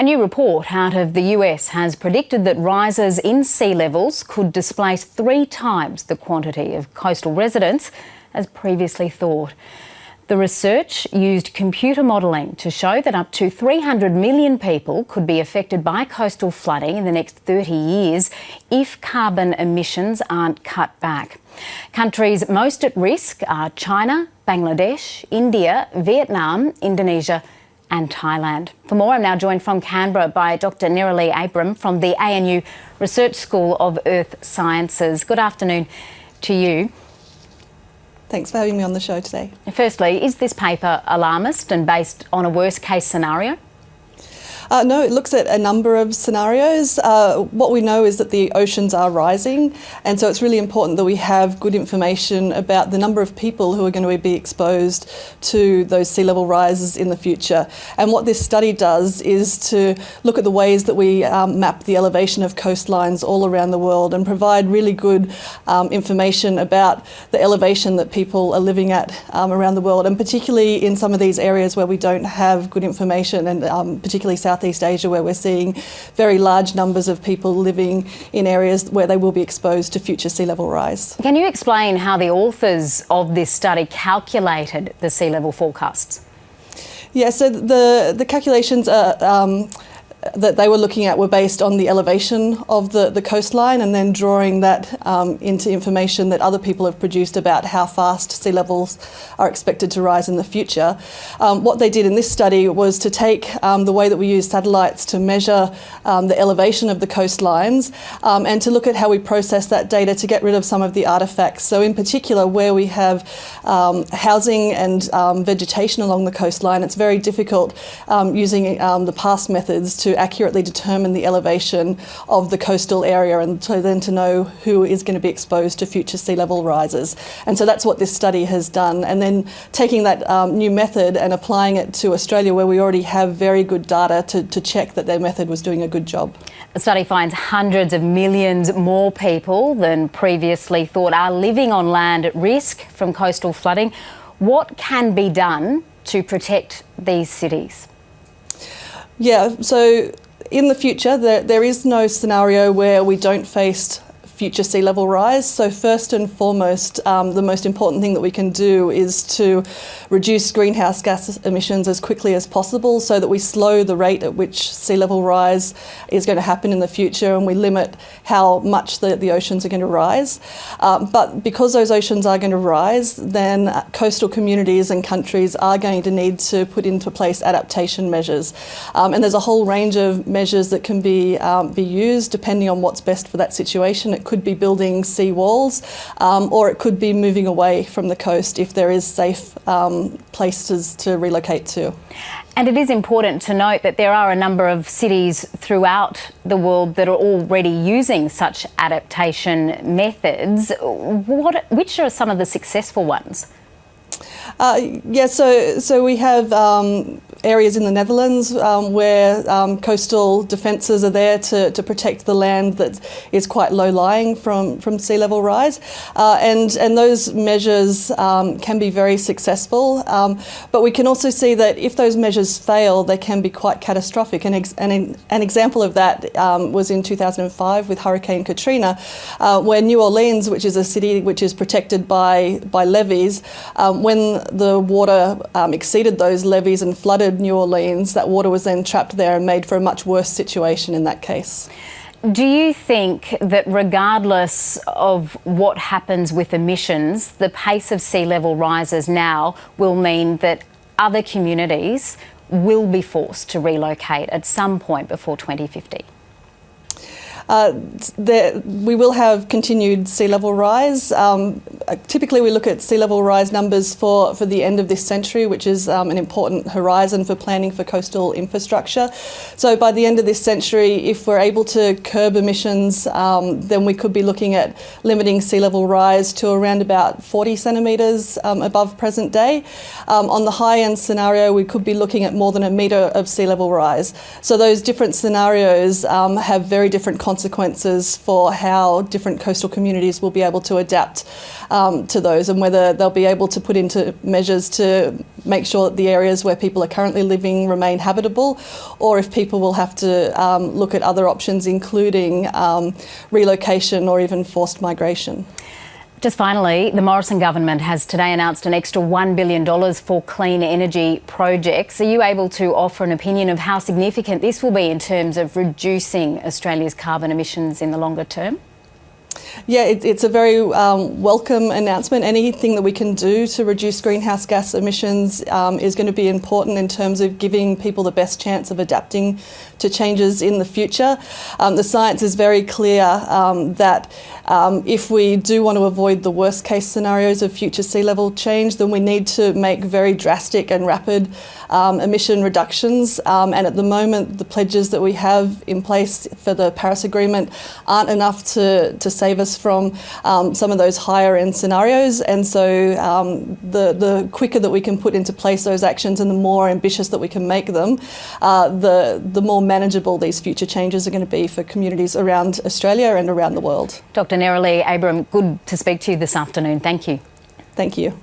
A new report out of the US has predicted that rises in sea levels could displace 3 times the quantity of coastal residents as previously thought. The research used computer modelling to show that up to 300 million people could be affected by coastal flooding in the next 30 years if carbon emissions aren't cut back. Countries most at risk are China, Bangladesh, India, Vietnam, Indonesia and Thailand. For more, I'm now joined from Canberra by Dr. Nerali Abram from the ANU Research School of Earth Sciences. Good afternoon to you. Thanks for having me on the show today. Firstly, is this paper alarmist and based on a worst-case scenario? No, it looks at a number of scenarios. What we know is that the oceans are rising, and so it's really important that we have good information about the number of people who are going to be exposed to those sea level rises in the future. And what this study does is to look at the ways that we map the elevation of coastlines all around the world and provide really good information about the elevation that people are living at around the world, and particularly in some of these areas where we don't have good information, and particularly Southeast Asia, where we're seeing very large numbers of people living in areas where they will be exposed to future sea level rise. Can you explain how the authors of this study calculated the sea level forecasts? Yeah, so the calculations are that they were looking at were based on the elevation of the coastline, and then drawing that into information that other people have produced about how fast sea levels are expected to rise in the future. What they did in this study was to take the way that we use satellites to measure the elevation of the coastlines and to look at how we process that data to get rid of some of the artefacts. So in particular, where we have housing and vegetation along the coastline, it's very difficult using the past methods to accurately determine the elevation of the coastal area, and so then to know who is going to be exposed to future sea level rises. And so that's what this study has done. And then taking that new method and applying it to Australia, where we already have very good data to check that their method was doing a good job. The study finds hundreds of millions more people than previously thought are living on land at risk from coastal flooding. What can be done to protect these cities? Yeah, so in the future, there is no scenario where we don't face future sea level rise. So first and foremost, the most important thing that we can do is to reduce greenhouse gas emissions as quickly as possible, so that we slow the rate at which sea level rise is going to happen in the future, and we limit how much the oceans are going to rise. But because those oceans are going to rise, then coastal communities and countries are going to need to put into place adaptation measures. And there's a whole range of measures that can be used depending on what's best for that situation. It could be building sea walls, or it could be moving away from the coast if there is safe places to relocate to. And it is important to note that there are a number of cities throughout the world that are already using such adaptation methods. Which are some of the successful ones? Yeah, so we have areas in the Netherlands where coastal defences are there to protect the land that is quite low-lying from sea level rise, and those measures can be very successful. But we can also see that if those measures fail, they can be quite catastrophic. And an example of that was in 2005 with Hurricane Katrina, where New Orleans, which is a city which is protected by levees, when the water exceeded those levees and flooded New Orleans, that water was then trapped there and made for a much worse situation in that case. Do you think that regardless of what happens with emissions, the pace of sea level rises now will mean that other communities will be forced to relocate at some point before 2050? We will have continued sea level rise. Typically we look at sea level rise numbers for the end of this century, which is an important horizon for planning for coastal infrastructure. So by the end of this century, if we're able to curb emissions, then we could be looking at limiting sea level rise to around about 40 centimetres above present day. On the high end scenario, we could be looking at more than a metre of sea level rise. So those different scenarios have very different consequences consequences for how different coastal communities will be able to adapt to those, and whether they'll be able to put into measures to make sure that the areas where people are currently living remain habitable, or if people will have to look at other options, including relocation or even forced migration. Just finally, the Morrison government has today announced an extra $1 billion for clean energy projects. Are you able to offer an opinion of how significant this will be in terms of reducing Australia's carbon emissions in the longer term? Yeah, it's a very welcome announcement. Anything that we can do to reduce greenhouse gas emissions is going to be important in terms of giving people the best chance of adapting to changes in the future. The science is very clear that if we do want to avoid the worst case scenarios of future sea level change, then we need to make very drastic and rapid emission reductions. And at the moment, the pledges that we have in place for the Paris Agreement aren't enough to save us from some of those higher end scenarios. And so the quicker that we can put into place those actions and the more ambitious that we can make them, the more manageable these future changes are going to be for communities around Australia and around the world. Dr. Nerali Abram, good to speak to you this afternoon. Thank you. Thank you.